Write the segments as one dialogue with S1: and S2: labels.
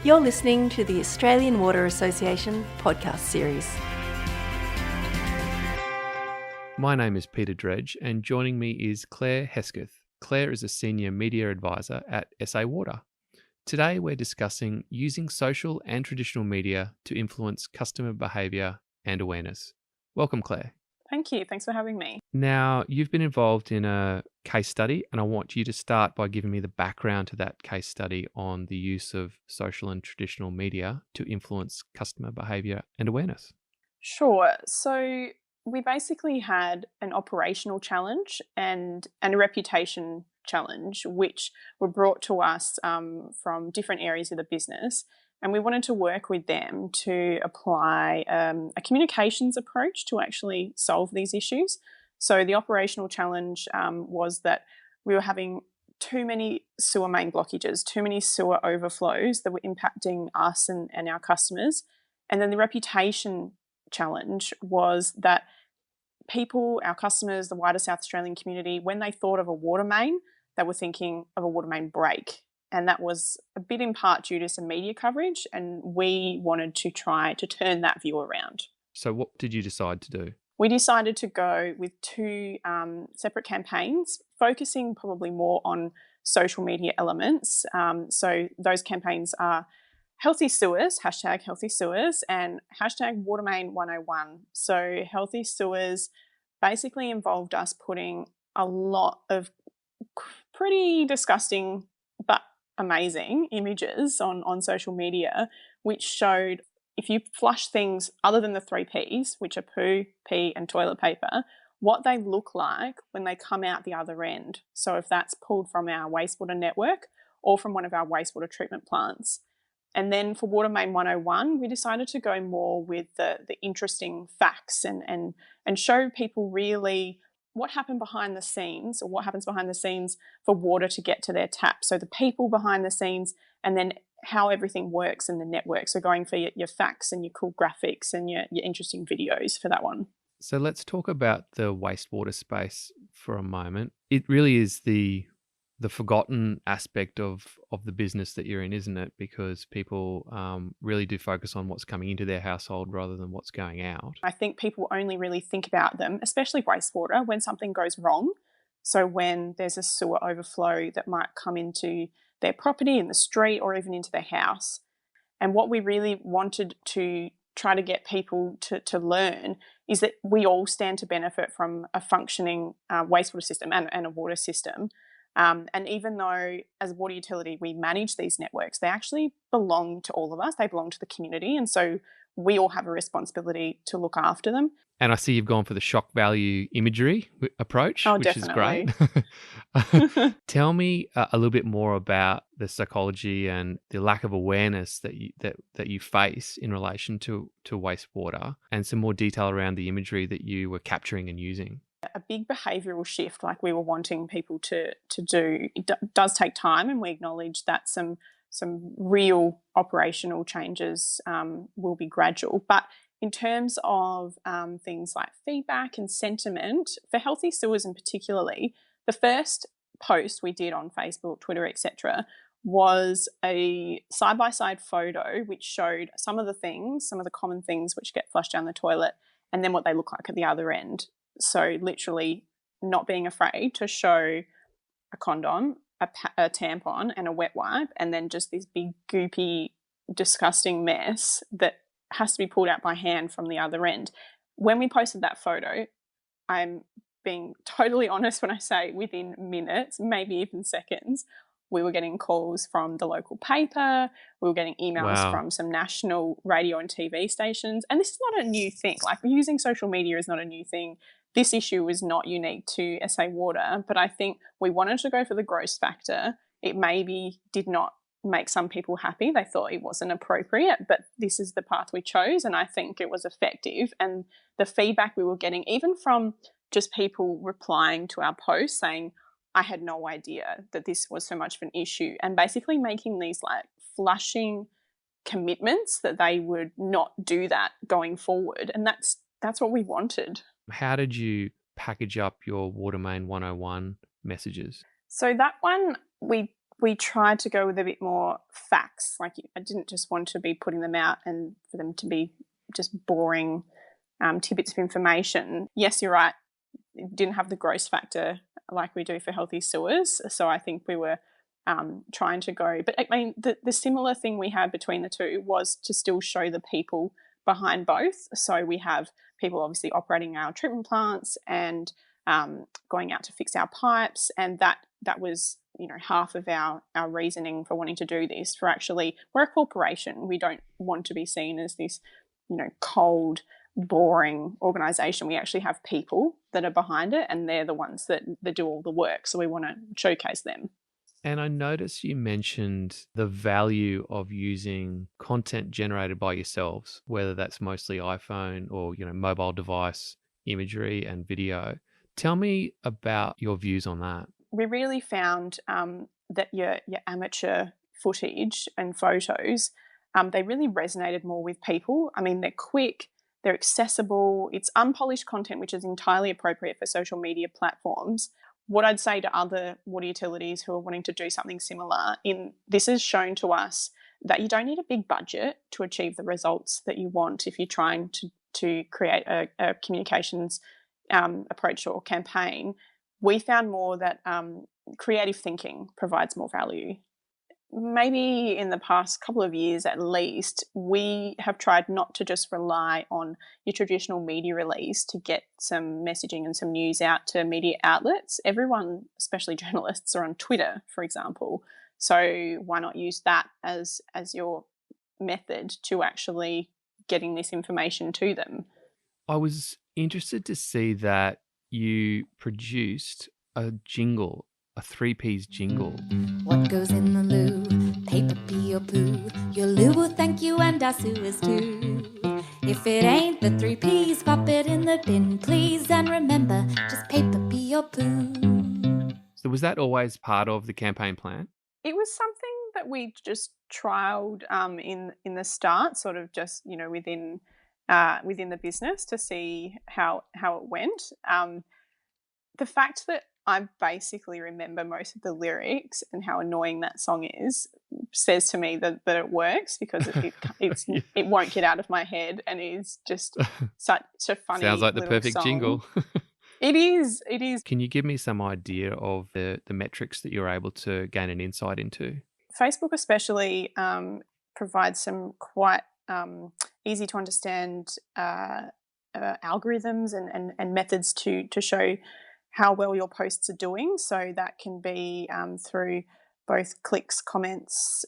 S1: You're listening to the Australian Water Association podcast series.
S2: My name is Peter Dredge, and joining me is Clare Hesketh. Clare is a senior media advisor at SA Water. Today we're discussing using social and traditional media to influence customer behaviour and awareness. Welcome, Clare.
S3: Thank you. Thanks for having me.
S2: Now, you've been involved in a case study, and I want you to start by giving me the background to that case study on the use of social and traditional media to influence customer behaviour and awareness.
S3: Sure. So we basically had an operational challenge and a reputation challenge, which were brought to us from different areas of the business. And we wanted to work with them to apply a communications approach to actually solve these issues. So the operational challenge was that we were having too many sewer main blockages, too many sewer overflows that were impacting us and our customers. And then the reputation challenge was that people, our customers, the wider South Australian community, when they thought of a water main, they were thinking of a water main break. And that was a bit in part due to some media coverage, and we wanted to try to turn that view around.
S2: So what did you decide to do?
S3: We decided to go with two separate campaigns, focusing probably more on social media elements. So those campaigns are Healthy Sewers, hashtag Healthy Sewers, and hashtag Watermain 101. So Healthy Sewers basically involved us putting a lot of pretty disgusting but amazing images on social media, which showed if you flush things other than the 3 Ps, which are poo, pee, and toilet paper, what they look like when they come out the other end. So if that's pulled from our wastewater network or from one of our wastewater treatment plants. And then for Water Main 101, we decided to go more with the interesting facts and show people really what happened behind the scenes, or what happens behind the scenes for water to get to their tap. So the people behind the scenes, and then how everything works in the network. So going for your facts and your cool graphics and your interesting videos for that one.
S2: So let's talk about the wastewater space for a moment. It really is the forgotten aspect of the business that you're in, isn't it? Because people really do focus on what's coming into their household rather than what's going out.
S3: I think people only really think about them, especially wastewater, when something goes wrong. So when there's a sewer overflow that might come into their property, in the street, or even into their house. And what we really wanted to try to get people to learn is that we all stand to benefit from a functioning wastewater system and a water system. And even though as a water utility we manage these networks, they actually belong to all of us. They belong to the community. And so we all have a responsibility to look after them.
S2: And I see you've gone for the shock value imagery approach, which
S3: definitely.
S2: is great. Tell me a little bit more about the psychology and the lack of awareness that you face in relation to wastewater, and some more detail around the imagery that you were capturing and using.
S3: A big behavioural shift like we were wanting people to do, it does take time, and we acknowledge that some real operational changes will be gradual. But in terms of things like feedback and sentiment, for Healthy Sewers in particularly, the first post we did on Facebook, Twitter, etc., was a side-by-side photo which showed some of the common things which get flushed down the toilet, and then what they look like at the other end. So literally not being afraid to show a condom, a tampon, and a wet wipe, and then just this big goopy, disgusting mess that has to be pulled out by hand from the other end. When we posted that photo, I'm being totally honest when I say within minutes, maybe even seconds, we were getting calls from the local paper, we were getting emails from some national radio and TV stations. And this is not a new thing. Like, using social media is not a new thing. This issue is not unique to SA Water, but I think we wanted to go for the gross factor. It maybe did not make some people happy. They thought it wasn't appropriate, but this is the path we chose, and I think it was effective. And the feedback we were getting, even from just people replying to our posts saying, I had no idea that this was so much of an issue, and basically making these like flushing commitments that they would not do that going forward. And that's what we wanted.
S2: How did you package up your Water Main 101 messages?
S3: So that one, we We tried to go with a bit more facts. Like, I didn't just want to be putting them out and for them to be just boring tidbits of information. Yes, you're right. It didn't have the gross factor like we do for healthy sewers. So I think we were trying to go. But I mean, the similar thing we had between the two was to still show the people behind both. So we have people obviously operating our treatment plants and going out to fix our pipes, and that was half of our reasoning for wanting to do this. For actually, we're a corporation. We don't want to be seen as this cold, boring organisation. We actually have people that are behind it, and they're the ones that do all the work. So we want to showcase them.
S2: And I noticed you mentioned the value of using content generated by yourselves, whether that's mostly iPhone or mobile device imagery and video. Tell me about your views on that.
S3: We really found that your amateur footage and photos, they really resonated more with people. I mean, they're quick, they're accessible, it's unpolished content, which is entirely appropriate for social media platforms. What I'd say to other water utilities who are wanting to do something similar, this has shown to us that you don't need a big budget to achieve the results that you want if you're trying to create a communications approach or campaign. We found more that creative thinking provides more value. Maybe in the past couple of years at least, we have tried not to just rely on your traditional media release to get some messaging and some news out to media outlets. Everyone, especially journalists, are on Twitter, for example. So why not use that as your method to actually getting this information to them?
S2: I was interested to see that you produced a jingle, a 3Ps jingle.
S4: What goes in the loo? Paper, pee or poo? Your loo will thank you and our sewers too. If it ain't the 3Ps, pop it in the bin, please. And remember, just paper, pee or poo.
S2: So was that always part of the campaign plan?
S3: It was something that we just trialed in the start, sort of just within the business to see how it went. The fact that I basically remember most of the lyrics and how annoying that song is says to me that it works, because it won't get out of my head, and it is just such a funny.
S2: Sounds like the perfect
S3: song.
S2: Jingle.
S3: It is.
S2: Can you give me some idea of the metrics that you're able to gain an insight into?
S3: Facebook especially provides some quite easy to understand algorithms and methods to show how well your posts are doing. So that can be through both clicks, comments,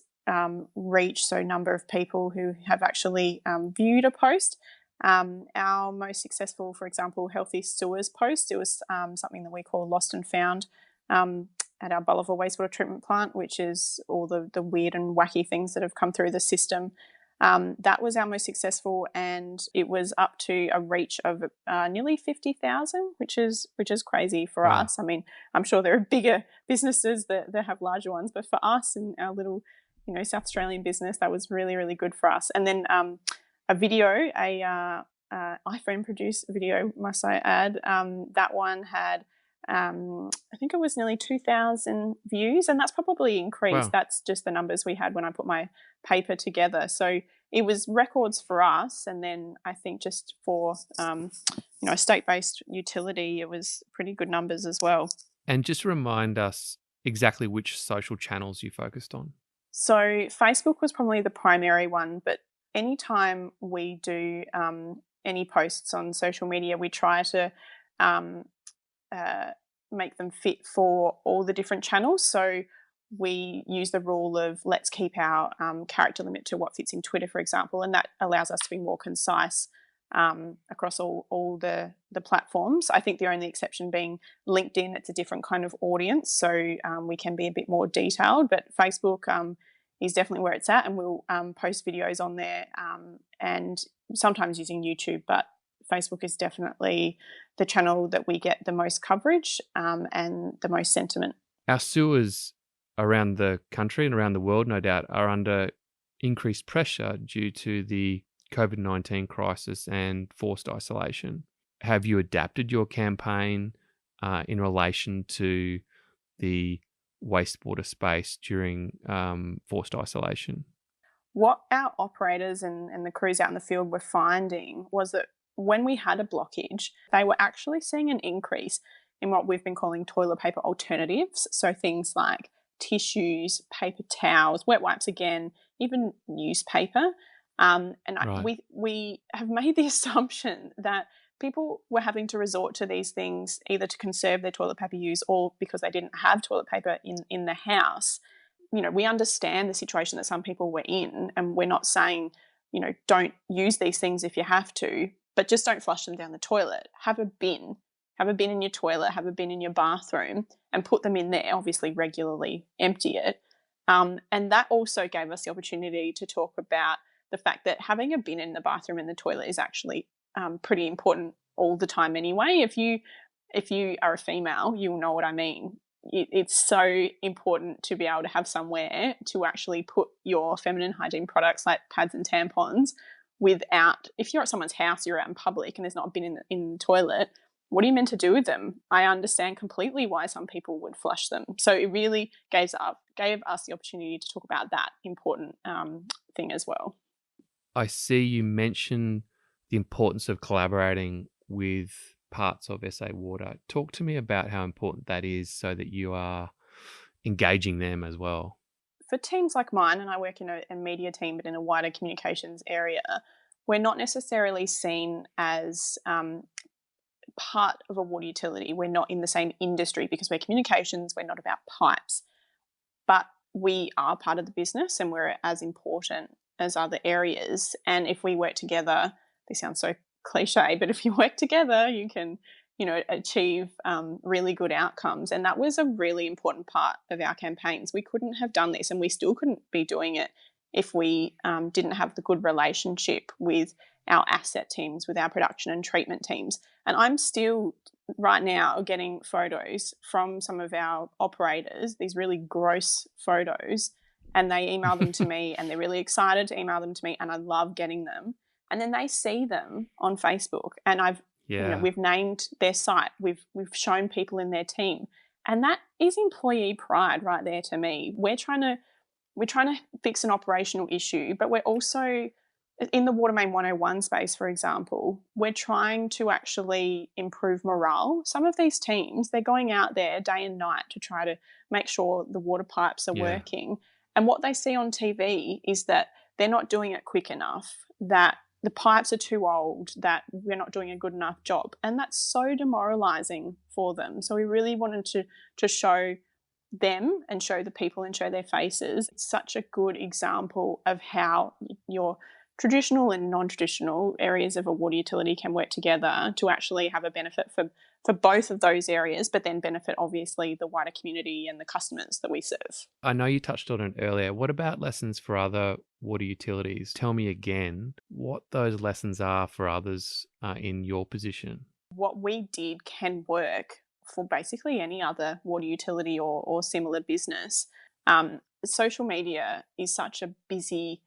S3: reach, so number of people who have actually viewed a post. Our most successful, for example, Healthy Sewers post, it was something that we call Lost and Found at our Bolivar wastewater treatment plant, which is all the weird and wacky things that have come through the system. That was our most successful, and it was up to a reach of nearly 50,000, which is crazy for us. I mean, I'm sure there are bigger businesses that have larger ones, but for us and our little, South Australian business, that was really, really good for us. And then a video, iPhone produced video, must I add, that one had I think it was nearly 2,000 views, and that's probably increased. Wow. That's just the numbers we had when I put my paper together. So it was records for us, and then I think just for a state-based utility, it was pretty good numbers as well. And
S2: just remind us exactly which social channels you focused on.
S3: So Facebook was probably the primary one, but anytime we do any posts on social media, we try to make them fit for all the different channels. So we use the rule of let's keep our character limit to what fits in Twitter, for example, and that allows us to be more concise across all the platforms. I think the only exception being LinkedIn. It's a different kind of audience, so we can be a bit more detailed, but Facebook is definitely where it's at, and we'll post videos on there and sometimes using YouTube, but Facebook is definitely the channel that we get the most coverage and the most sentiment.
S2: Our sewers around the country and around the world, no doubt, are under increased pressure due to the COVID-19 crisis and forced isolation. Have you adapted your campaign in relation to the wastewater space during forced isolation?
S3: What our operators and the crews out in the field were finding was that when we had a blockage, they were actually seeing an increase in what we've been calling toilet paper alternatives. So things like tissues, paper towels, wet wipes again, even newspaper.
S2: Right.
S3: We have made the assumption that people were having to resort to these things either to conserve their toilet paper use or because they didn't have toilet paper in the house. We understand the situation that some people were in, and we're not saying, don't use these things if you have to, but just don't flush them down the toilet. Have a bin in your toilet, have a bin in your bathroom, and put them in there. Obviously, regularly empty it. And that also gave us the opportunity to talk about the fact that having a bin in the bathroom and the toilet is actually pretty important all the time anyway. If you are a female, you'll know what I mean. It's so important to be able to have somewhere to actually put your feminine hygiene products like pads and tampons without, if you're at someone's house, you're out in public and there's not a bin in the toilet, what are you meant to do with them? I understand completely why some people would flush them. So it really gave us the opportunity to talk about that important thing as well.
S2: I see you mention the importance of collaborating with parts of SA Water. Talk to me about how important that is so that you are engaging them as well.
S3: For teams like mine, and I work in a media team but in a wider communications area, we're not necessarily seen as part of a water utility. We're not in the same industry because we're communications, we're not about pipes. But we are part of the business and we're as important as other areas. And if we work together, this sounds so cliche, but if you work together, you can, achieve really good outcomes. And that was a really important part of our campaigns. We couldn't have done this, and we still couldn't be doing it if we didn't have the good relationship with our asset teams, with our production and treatment teams. And I'm still right now getting photos from some of our operators, these really gross photos, and they email them to me and they're really excited to email them to me, and I love getting them. And then they see them on Facebook, and we've named their site, we've shown people in their team, and that is employee pride right there to me. We're trying to fix an operational issue, but we're also in the Water Main 101 space, for example, we're trying to actually improve morale. Some of these teams, they're going out there day and night to try to make sure the water pipes are working. And what they see on TV is that they're not doing it quick enough, that the pipes are too old, that we're not doing a good enough job. And that's so demoralising for them. So we really wanted to show them and show the people and show their faces. It's such a good example of how your traditional and non-traditional areas of a water utility can work together to actually have a benefit for both of those areas, but then benefit obviously the wider community and the customers that we serve.
S2: I know you touched on it earlier. What about lessons for other water utilities? Tell me again what those lessons are for others in your position.
S3: What we did can work for basically any other water utility or similar business. Social media is such a busy,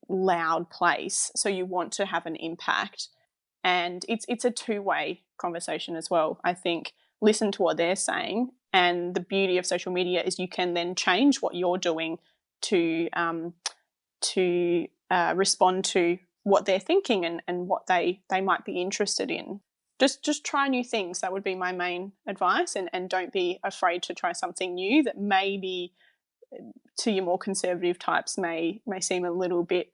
S3: loud place, so you want to have an impact, and it's a two-way conversation as well. I think listen to what they're saying, and the beauty of social media is you can then change what you're doing to respond to what they're thinking and what they might be interested in. Just try new things. That would be my main advice, and don't be afraid to try something new that maybe to your more conservative types may seem a little bit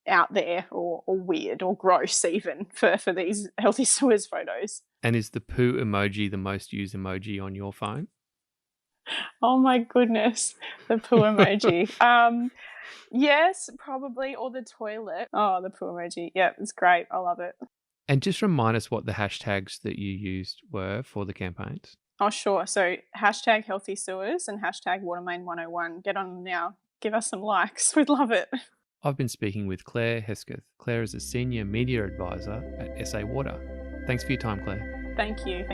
S3: out there or weird or gross even for these healthy sewers photos.
S2: And is the poo emoji the most used emoji on your phone?
S3: Oh my goodness, the poo emoji. Yes, probably, or the toilet. Oh, the poo emoji. Yeah, it's great. I love it.
S2: And just remind us what the hashtags that you used were for the campaigns.
S3: Oh, sure. So hashtag healthy sewers and hashtag watermain101. Get on now. Give us some likes. We'd love it.
S2: I've been speaking with Clare Hesketh. Clare is a senior media advisor at SA Water. Thanks for your time, Clare.
S3: Thank you.